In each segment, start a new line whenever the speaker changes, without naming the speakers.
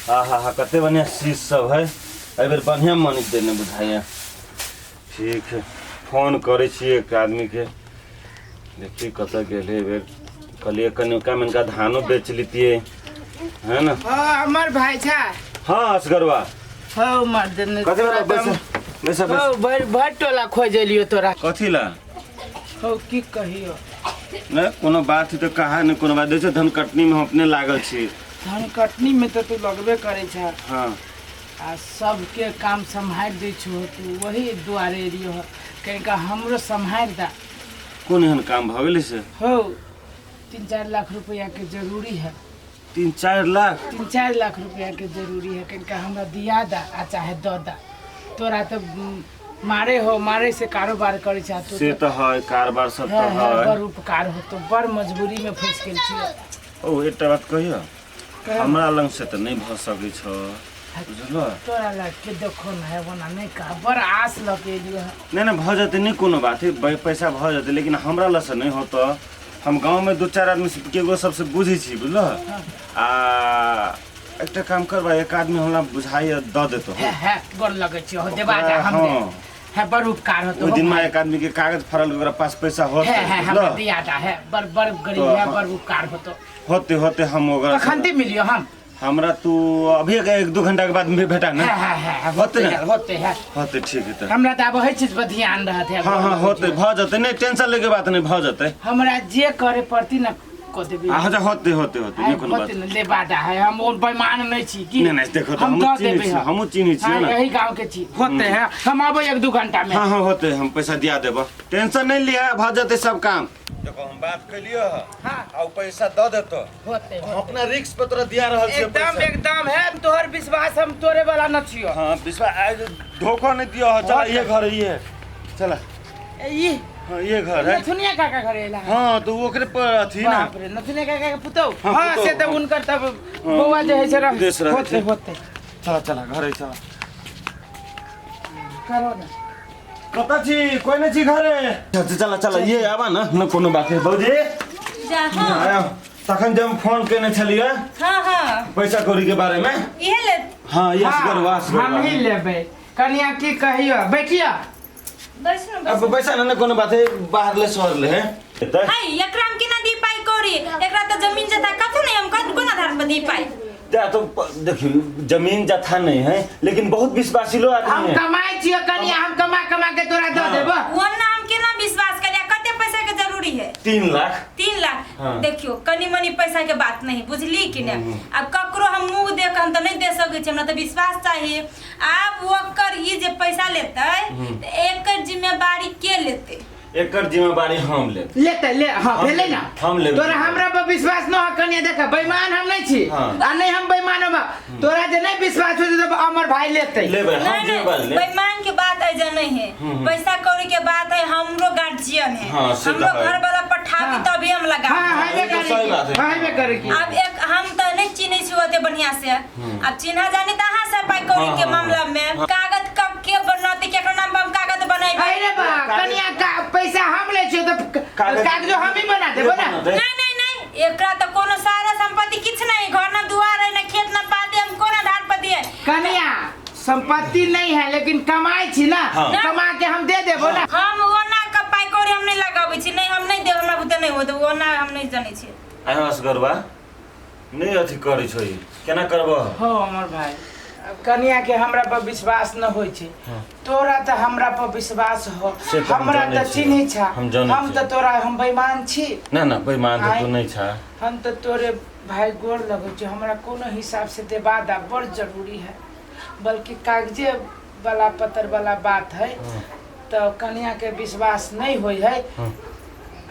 हाँ हाँ हाँ कते बढ़िया चीज सब है एहि बेर बढ़िया मनी देने बुझाइए। ठीक है फोन करे छिए एक आदमी के देखिए कतऽ गेले बेर कलिए कनिका मनका धानो बेच लेतिए है ना।
हाँ हमार भाई छा।
हाँ असगरवा
हाँ मार देने
कते वाला पैसा
हाँ भर टोला खोजलियो तोरा
कथी ला
हो की कहियो
न कोनो बात तो कहा न कोनो बात जैसे धन कटनी में हम अपने लागल छी।
धान कटनी में तो तू लगबे करे छा।
हाँ
आ सबके काम संभाल दे छो तू वही दुआरे रियो कहीं का हमरो संभाल दा।
कौन एहन काम भ गेलै से
हो 3-4 लाख रुपया के जरूरी है।
3-4 लाख
3-4 लाख रुपया के जरूरी है कहीं का हमरा दिया दा आ चाहे दो दा। तोरा तो मारे हो मारे से कारोबार करे चाहतो
से तो है कारोबार सब तो है
बड़ उपकार हो तो बड़ मजबूरी में फंस गेल छी।
ओ एकटा बात कहियो हमरा लंग से तो नहीं भ सकै छ बुझलो।
तोरा लग के देखो ना है वना नहीं का बड़ आस लगे लियो
नहीं भ जते नहीं कोनो बात है पैसा भ जते लेकिन हमरा ल से नहीं हो तो हम गांव में 2-4 आदमी से केगो सबसे बुझी छी बुझलो। आ एकटा काम करबा एक आदमी हमरा बुझाई द देतो
है गोर लगे छी हो देबा दा हम दे है बड़ उपकार हो तो
ओ दिन में एक आदमी के कागज फरल ओकरा पास पैसा होते
है हम दिया दा है बड़ बड़ गरीब है बड़ उपकार हो तो
होते होते हम ओकरा
खंती मिलियो हम
हमरा तू अभी 1-2 घंटा के बाद में भेटा ना
है
होते ना
होते है
होते ठीक है तो
हमरा त अब हर चीज पर ध्यान रहत है।
हाँ हाँ होते भ जते नहीं टेंशन लेके बात नहीं भ जते
हमरा जे करे पड़ती ना को देबी।
अच्छा होते होते होते नहीं कोनो बात
ले बाटा है हम उन बेईमान नहीं छी की
नहीं नहीं देखो हम चिन्ह छी हम चिन्ह छी ना
यही गांव के छी होते हैं हम आबो 1-2 घंटा में।
हाँ हाँ होते हम पैसा दिया देबो टेंशन नहीं लिया भ जते सब काम देखो हम बात कलियो
हां
आ पैसा द देतो
होते
अपना रिस्क पे तोरा दिया रहल छै
एकदम एकदम है तोहर विश्वास हम तोरे वाला न छियो।
हां विश्वास धोखा नहीं दियो चल ये घर ये चला
ये
हां ये घर है
नथुनिया काका घर एला।
हां तो ओकरे पर अथी ना
बाप रे नथुनिया काका के पुतौ
हाँ,
हां
पुतौ,
से तो उनकर तब बौआ जे है से होते होते
चला चला घर चला
करो ना
कता छी कोई नहीं छी घरे चला चला ये आबा ना न कोनो बात है बौजी
जा हां
आया तखन जब फोन केने छलिए
हां हां
पैसा कौड़ी के बारे में
इहे ले
हां यस करवास
हम ही लेबै कनिया की कहियो बैठिया
बस न
अब पैसा न कोनो बात है बाहर ले शहर ले है
हाय एकराम के ना दी पाई कोरी एकरा त जमीन जता कथु नहीं हम कोन आधार पर दी पाई
जा तो देखियो जमीन जथा नहीं है लेकिन बहुत विश्वासीलो आदमी
हम
है
कमाई छियो कनिया हम कमा कमा के तोरा दे देबो।
वरना हम केना विश्वास करिया कते पैसा के जरूरी है
3 लाख
3 लाख
हाँ।
देखियो कनी मनी पैसा के बात नहीं बुझली कि ने अब ककरो हम मुंह देख हम त नहीं दे सकै छी हमरा त विश्वास चाहिए। अब ओकर ई जे पैसा लेतै त एकर जिम्मेवारी के लेतै
एकर जिम्मेवारी हम ले
ले हां भेले ना
हम ले
तोरा हमरा पर विश्वास न हो कनिया देख बेईमान हम नहीं छी
हाँ।
आ नहीं हम बेईमान बा तोरा जे नहीं विश्वास हो तो अमर भाई लेते
लेबे हम
नहीं
जिम्मेवारी
नहीं
ले
बेईमान के बात ऐसा नहीं है पैसा कौड़ी के बात है हमरो गार्जियन है
हाँ, से
हमरो
तो है।
घर वाला पठाबी
हाँ।
तभी हम लगा
हां हाइवे
तो सही बात है।
करे हाइवे करे की
अब एक हम तो नहीं चिन्ह छी होते बढ़िया से अब चिन्हा जानी त हां से पाई कौड़ी के मामला में कागज कब के बनाते केकरो नाम पर हम कागज बनाई
अरे बा कनिया का पैसा हम ले छियो तो कागज हम ही बना देबो ना।
नहीं नहीं नहीं एकरा तो कोनो सारा संपत्ति किछ नहीं घर ना दुआर है ना खेत ना पाते हम कोन आधार पर दिए
कनिया संपत्ति नहीं है लेकिन कमाई छी ना
हाँ।
कमा के हम दे देबो ना।
हम वो ना का पाई कौड़ी हम नहीं लगाबै छी नहीं हम नहीं देब हमरा बुते नहीं होत वो ना हम नहीं जानै छी
आवास करबा नहीं अथी करै छै केना करबो
हो अमर भाई अब कनिया के हमरा पर विश्वास न होय छै तोरा त हमरा पर विश्वास हो
से तो हम
हमरा
जानै
त
छी।
चिन्ही छा
हम जानै
हम
छी।
त तोरा हम बेईमान छी
ना ना बेईमान तो
आइ।
तू नहीं छा
हम त तोरे भाई गोर लगै छै हमरा कोनो हिसाब से देबा दा बड़ जरूरी है बल्कि कागजे वाला पत्र वाला बात है तो कनिया के विश्वास नहीं होय है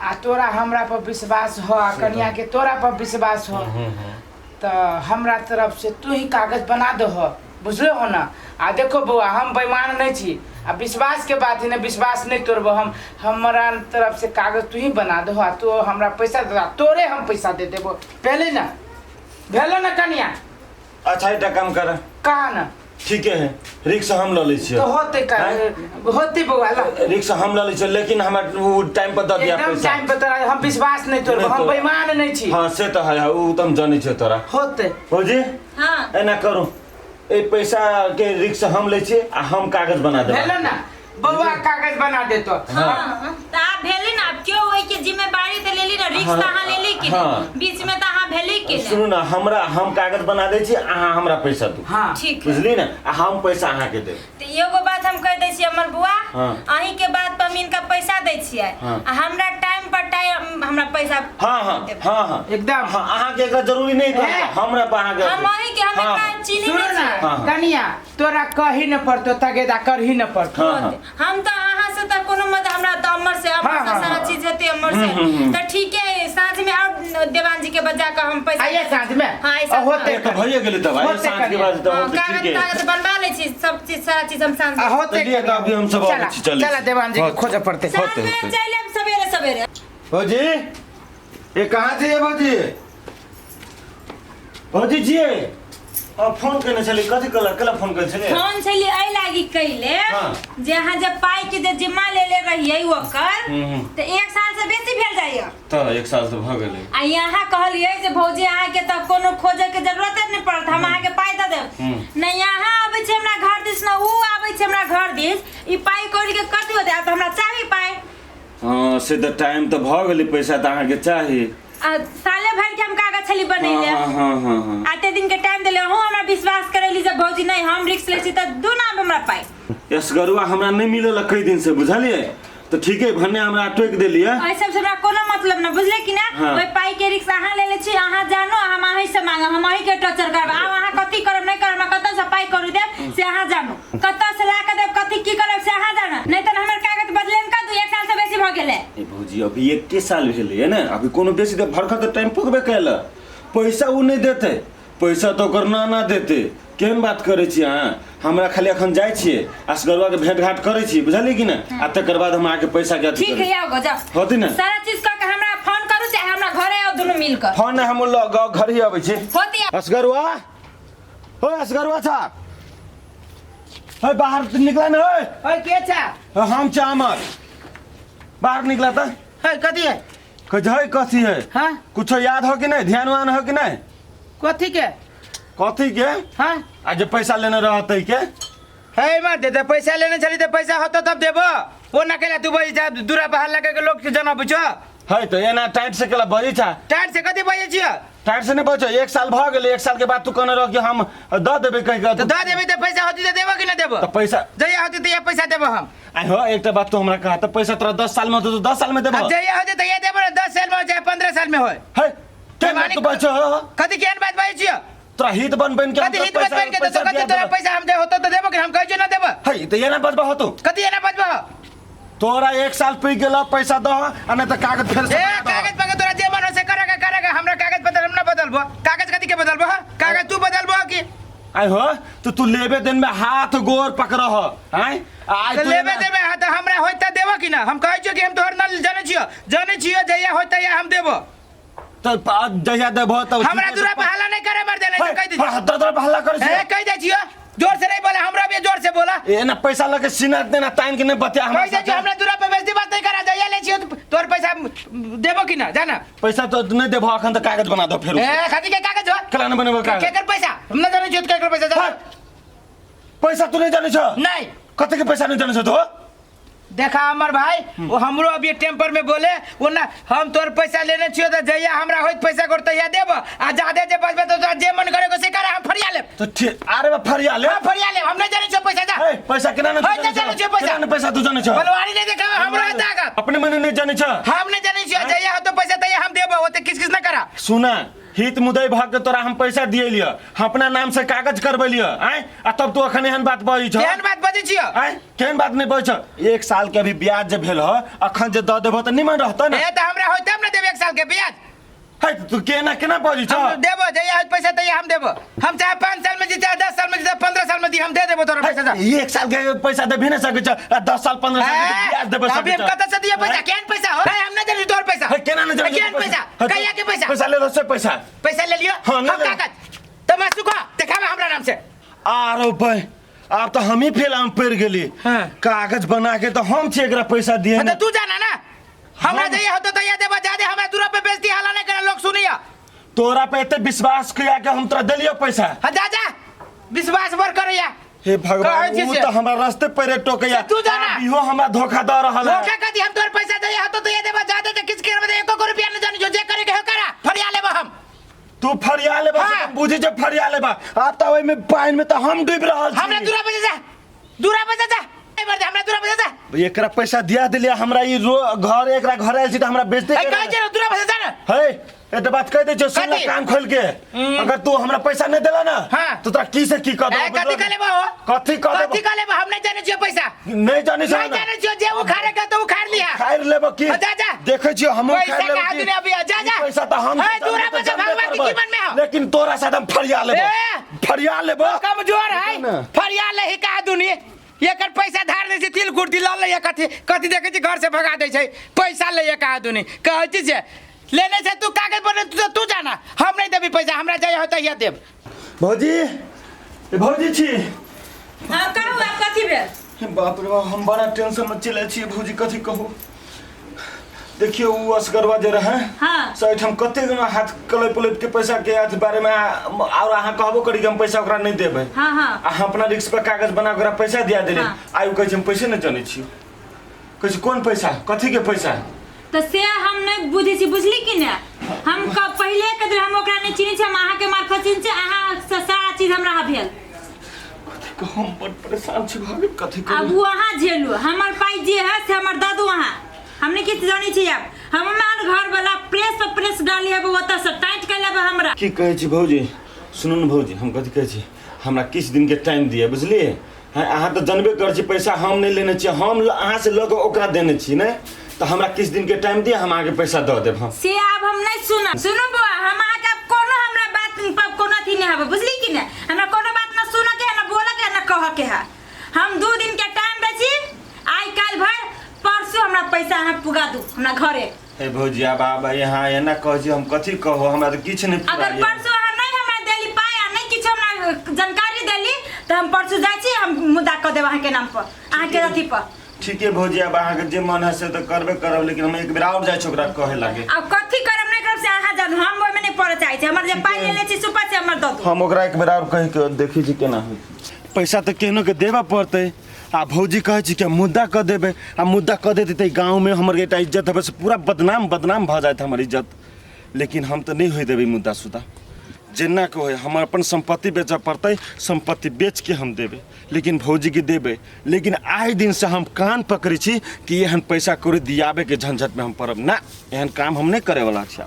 आ तोरा हमरा पर विश्वास हो आ कनिया के तोरा पर विश्वास हो तो हमरा तरफ से तू ही कागज बना दो हो बुझले हो ना। आ देखो बउआ हम बेईमान नहीं छी आ विश्वास के बात है ना विश्वास नहीं तोड़बो हम हमरा तरफ से कागज तू ही बना दो आ तो हमरा पैसा दे तोरे हम पैसा दे देबो पहले ना भेलो ना कनिया।
अच्छा एक काम कर
कहा ना
ठीक है रिक्शा हम ल लै छियै
तो होते का होते बउआ ला
रिक्शा हम ल लै छियै लेकिन हमरा वो टाइम पर दऽ दिया
एकदम
पैसा
टाइम पे तोरा हम विश्वास नहीं तोड़ हम बेईमान नहीं छी
हाँ से तो है उ तुम जाने छे तोरा
होते
भौजी
हाँ
एना करू ए पैसा के रिक्शा हम लै छियै आ हम कागज बना देब
भेलो ना बउआ कागज बना दे तो
हाँ तो आप भेली ना अब क्यों वही के जिम्मेदारी तो लेली ना रिक्स
हाँ,
तो हाँ लेली कि
हाँ।
बीच में तो हाँ भेली कि
सुनू ना हमरा हम कागज बना दै छी अहाँ हमरा पैसा दू
हाँ
ठीक है
बुझली ना आ हम पैसा अहाँ के देब
तो एगो बात हम कह दै छियै हमर बुआ
हाँ।
अहीं के बात पर हम इनका पैसा दै छियै
हाँ।
आ हमरा टाइम पर टाइम हमरा पैसा
हाँ हाँ
देब।
हाँ हाँ
एकदम
हाँ अहाँ के एकर जरूरी नहीं था
है।
हमरा पर अहाँ के
हम अहीं के हम
हाँ।
एकरा चीनी
सुनो
नहीं
ना
छियै।
हाँ।
कनिया तोरा कही न पड़तो तगेदा करही न पड़तो
हाँ, हाँ।
हम तो अहाँ से तो कोनो मत हमरा तो अमर से
हाँ,
अमर से
हाँ,
सारा
हाँ।
चीज हेते अमर से तो ठीक है साँझ में और देवान जी के बजा के हम पैसा
आइए साँझ में
हाँ ऐसा
होते
ये तो भइए गेलै तब आइए
होते
सांझ के
कनिया।
बाद तो
हाँ,
होते
कागज
ठीक है
कागज बनवा ले छी सब चीज सारा चीज हम साँझ में
होते
चलिए तो अभी हम सब
चला
आबै छी, चलिए।
चला देवान जी के
होते।
खोजे पड़ते
साँझ
होते,
में
होते।
चल हम सवेरे सवेरे
भौजी ये कहाँ थे ये भौजी भौजी जी फोन करने चले कथी कला फोन करे छले
फोन छली आई लागी कैले
हाँ।
जे अहाँ जब पाई के जे जिम्मा ले ले रहिए ओकर
हम्म।
तो 1 साल से बेसी भेल जाइए
तो एक साल से भ गेलै
आ यहाँ कहलिए जे भौजी अहाँ के तो कोनो खोजे के जरूरत नहीं पड़त हम अहाँ के पाई दे देब नहीं यहाँ आबै छै हमरा घर दिस ना ऊ आबै छै हमरा घर दिस ई पाई कौड़ी के कथी होते तो हमरा चाही पाई
हाँ से तो टाइम तो भ गेलै पैसा तो अहाँ के चाही
आ साले भर के हम कागज छली बनैले
हाँ हाँ हाँ हाँ
आते दिन के टाइम देले हूँ हमरा विश्वास करेली जब भौजी नहीं हम रिस्क ले छी तो दू नाम हमरा पाई
यसगरुआ हमरा नहीं मिलल कई दिन से बुझलिए तो ठीक है भने हमरा टोक देलिए
ऐसे से हमरा कोनो मतलब ना बुझले कि ना
हाँ।
ओइ पाई के रिक्शा अहाँ ले ले छी अहाँ जानो हम अहीं से मांगब हम अहीं के टॉर्चर करब आब अहाँ कथी करब नहीं करब हमरा कतऽ से पाई करू देब से अहाँ जानो कतऽ से ला के देब कथी की करब से अहाँ जानो नहीं त हमर कागज बदलेन का 1 साल से बेसी भ गेलै
ए भौजी अभी 1 साल भेलै है ना अभी कोनो बेसी तो भरखत टाइम पुगबे कैल पैसा उ नहीं देते पैसा तो ओकर ना देते केहन बात करे छी अहाँ हमरा खाली अखन जाय छियै असगरुआ के भेंट घाट करे छी बुझलिए कि ना आ तकर बाद हम आके पैसा के
ठीक है आओ जा
होती ना
सारा चीज क के हमरा फोन करू चाहे हमरा घरे आओ दुनु मिलकर
फोन हम गाँव घर ही आबै छी
होती है
असगरुआ हो असगरुआ था है बाहर निकला ना ओए
ओए के छा
हम चामर बाहर निकला था
है कथी है
कहे कथी है
हाँ
कुछ याद हो कि नहीं ध्यानवान हो कि नहीं
कथी के
कथी के
हाँ
आज पैसा लेने रहते के
है मत दे पैसा लेने चली तो पैसा होतो तब देबो वो न केला तू बई जा दूरा बाहर लगे के लोग के जना बुझो
है तो एना टाइट से केला बजी था
टाइट से कथी बजे छियो
टाइट से नहीं बचो 1 साल भ गेलै 1 साल के बाद तू कहने रह कि हम द देबे कह के
तो द देबे तो पैसा होती तो देबो कि न देबो
तो पैसा
जया होती तो ये पैसा देबो हम
आई हो एक बात तो हमरा कहा तो पैसा तोरा 10 साल में तो 10 साल में देबो
अब जया होती तो ये देबो ना 10 साल में हो चाहे 15 साल में होय
है के बात तू बचो
कथी केहन बात बजे छियो
तोरा हित बन के
कथी हित बन के तो कथी तोरा पैसा हम दे होतो तो देबो कि हम कहै न देबो
है तो ये ना बचबा हो तू
कथी एना बजबो
तोरा 1 साल पी गेला पैसा दो आ नहीं तो कागज फेर से
ए कागज पके तोरा जे मन हो से करेगा हमरा कागज बदल हम न बदलबो कागज कथी के बदलबो कागज तू बदलबो कि
आई हो तो तू लेबे दिन में हाथ गोर पकड़ हो हैं आज
तो लेबे देबे त हमरा होय त देबो कि ना हम कहै छियो कि हम तोहर न जाने छियो जया होय त हम देबो
तो जया देबो तो
हमरा दूरा पे हल्ला नहीं करे मर देले कह दी
दर हल्ला कर
ए कह दे छियो जोर से नहीं बोला हमरा भी जोर से बोला
ए ना पैसा लगे सीना देना टाइम के नहीं बतिया
कह दे छियो हमरा दूरा पे बेइज्जती बात नहीं करा जया ले छियो तोर पैसा देबो कि ना जाना
पैसा तो नहीं देबो अखन तो कागज बना दो फिर
ए खाती के कागज हो
कला न बनेबो कागज
केकर पैसा हम न जाने छियो केकर पैसा जा
पैसा तू नहीं जाने छ
नहीं
कते के पैसा नहीं जाने छ तो
देखा अमर भाई वो हमरो अभी टेम्पर में बोले वो ना हम तोर पैसा लेने छियो तो जया हमरा होइत पैसा करते या देबो आ जादे जे बचबे तो तोरा जे मन करे को से करे हम फरिया ले
तो ठीक अरे बा फरिया ले
हां फरिया ले हम नहीं जाने छियो पैसा जा
ए पैसा केना न
होय नहीं जाने छियो पैसा
केना न पैसा तू जाने छ
बलवारी नहीं देखा हमरो आता
अपने मन नहीं जाने छ
हम नहीं जाने छियो जया हो तो पैसा तय हम देबो ओते किस ना करा
सुना हित मुदई भाग के तोरा हम पैसा दिए लियो अपना नाम से कागज करबे लियो आय आ तब तू अखन एहन बात बजी छ
केहन बात बजे छियो
आय केहन बात नहीं बज छ 1 साल के अभी ब्याज जे भेल ह अखन जे द देबो त निमन रहत न
ए त हमरा होय तब न देबे 1 साल के ब्याज
है तू केना बजी छ
हम देबो जया हो पैसा तय हम देबो हम चाहे 5 साल में जी चाहे 10 साल में जी 15 साल में दी हम दे देबो तोरा पैसा जा
1 साल के पैसा दे भी नहीं सके छ 10 साल 15 साल के ब्याज देबे
अभी
सके छ
कत से दिए पैसा केहन पैसा हो हम न देली तोर पैसा
है केना न जाने
केहन पैसा कहिया के पैसा
पैसा ले लो से पैसा
पैसा ले लियो
हाँ, ले
हम
लो।
कागज तमाशु को देखावा हमरा नाम से
आरो भाई अब तो हम ही फेला में पड़ गेली।
हाँ।
कागज बना के तो हम छे एकरा पैसा दिए
तो तू जाना ना हमरा चाहिए होता तो ये देबा जादे हमरा दूरा पे बेइज्जती हाला नहीं करे लोग सुनिया।
तोरा पे इतने विश्वास किया कि हम तोरा दिलियो पैसा।
हां जा विश्वास बर करैया।
हे भगवान
कहे
वो
छी
तो हमारा रास्ते पर टोकैया।
तू जाना।
इहो हमरा धोखा दे रहल है।
धोखा कदी हम तोर पैसा दे होता तो ये देबा जादे तो किस के में 1 रुपया न जानी जो जे करे के हो करा फरिया लेबा हम।
तू फरिया लेबा
हाँ।
हम बुझी जे फरिया लेबा। अब तो ओइ में पानी में तो हम डूब रहल छी।
हमरा दूरा पे जा ए बार हमरा दूरा पे जा।
एकरा पैसा दिया दिलिया हमरा ई घर एकरा घर आइल छी त हमरा बेइज्जती
ए कहे जे दूरा पे जा ना।
हे एते बात कह दे जो सुन
कथी?
कान खोल के। अगर तू हमरा पैसा नहीं देला ना
हाँ।
तो तोरा की से की कर दो।
ए कथी कर लेबा हो
कथी कर
कथी कर लेबा हम नहीं जाने छियो पैसा
नहीं जाने से
नहीं जाने छियो जे उखाड़े के तो उखाड़ लिया।
खाइर लेबो की
जा।
देखे छियो हम
पैसा
खाइर
का
लेबो
आदमी अभी जा
ई पैसा तो हम
ए दूरा पे जा भगवान के जीवन में हो।
लेकिन तोरा साथ हम फरिया लेबो
ए!
फरिया लेबो
कमजोर है
ना।
फरिया ले का दुनी एकर पैसा धार दे छै तिल कुर्ती ल ले कथी कथी देखे छी घर से भगा दे छै पैसा ले का दुनी कहै छी जे लेने से तू कागज पर तू जाना हम नहीं देबी पैसा हमरा जाय होता ये देब।
भौजी ए भौजी छी।
हां कहू आप कथी भेल?
हे बाप रे बाप हम बड़ा टेंशन में चले छी भौजी कथी कहू। देखियो वो असगरवा जे रहे
हाँ।
साइड हम कते हाथ कले पुलेट के पैसा के आज बारे में और अहाँ कहबो करी कि हम पैसा ओकरा नहीं देबे।
हाँ हाँ
अहाँ अपना रिक्स पे कागज बना के ओकरा पैसा दिया देले।
हाँ।
आयु कहै हम पैसे नहीं जाने छी। कहै कोन पैसा कथी के पैसा।
तो से हम नहीं बुझे छी बुझली कि ना हम पहले के हम ओकरा नहीं चिन्ह छी हम अहाँ के मार्फत चिन्ह छी अहाँ से सारा चीज हमरा भेल।
कथी को हम बड़ परेशान छी भाभी कथी को।
अब वहाँ झेलू हमर पाई जे है से हमर दादू वहाँ हमने किस जानी छी अब हम घर वाला प्रेस पर प्रेस डाली है वो से टाइट कर लेबे हमरा।
की कहै छी भौजी सुनू न भौजी हम कथी कहै छी हमरा किछ दिन के टाइम दिए बुझलिए। अहाँ तो जानबे कर छी पैसा हम नहीं लेने छी हम अहाँ से लग ओकरा देने छी ने तो हमरा किछ दिन के टाइम दिए हम आगे पैसा दे देब। हम
से अब हम नहीं सुनो बुआ हम आके कोनो हमरा बात पर कोनो थी नहीं हबे बुझली कि ना हमरा कोनो बात ना सुनो के ना बोले के ना कह के है हम 2 दिन के टाइम दे छी आई काल भर परसों हमरा पैसा अहाँ पुगा दू हमरा घरे।
ए भौजी अब यहाँ एना कह छी हम कथी कहू हमरा तो किछ नहीं
अगर परसों अहाँ नहीं हमरा देली पाया नहीं किछ हमरा जानकारी देली तो हम परसों जाय छी हम मुद्दा क देब अहाँ के नाम पर अहाँ के अथी पर।
ठीक है भौजी अब अहाँ के जे मन है से तो करबे करब लेकिन हम एक बेर और जाय छी ओकरा कहे लागे।
अब कथी करब नहीं करब से अहाँ जानू हम ओय में नहीं पड़े चाहे छी हमर जे पाई लेले छी सुपर से हमर दद
हम ओकरा एक बेर और कह के देखी छी केना होय पैसा तो केनो के देबा पड़ते। आ भौजी कहे छी कि मुद्दा क देबे आ मुद्दा क देते त गांव में हमर एटा इज्जत हबे से पूरा बदनाम भ जात हमर इज्जत। लेकिन हम तो नहीं होय देबे मुद्दा सुदा जेना के होय हम अपन संपत्ति बेचऽ पड़ते संपत्ति बेच के हम देबे लेकिन भौजी के देबे। लेकिन आए दिन से हम कान पकड़ी छी कि एहन पैसा कौड़ी दियाबे के झंझट में हम पड़ब ना एहन काम हम नहीं करे वाला छी।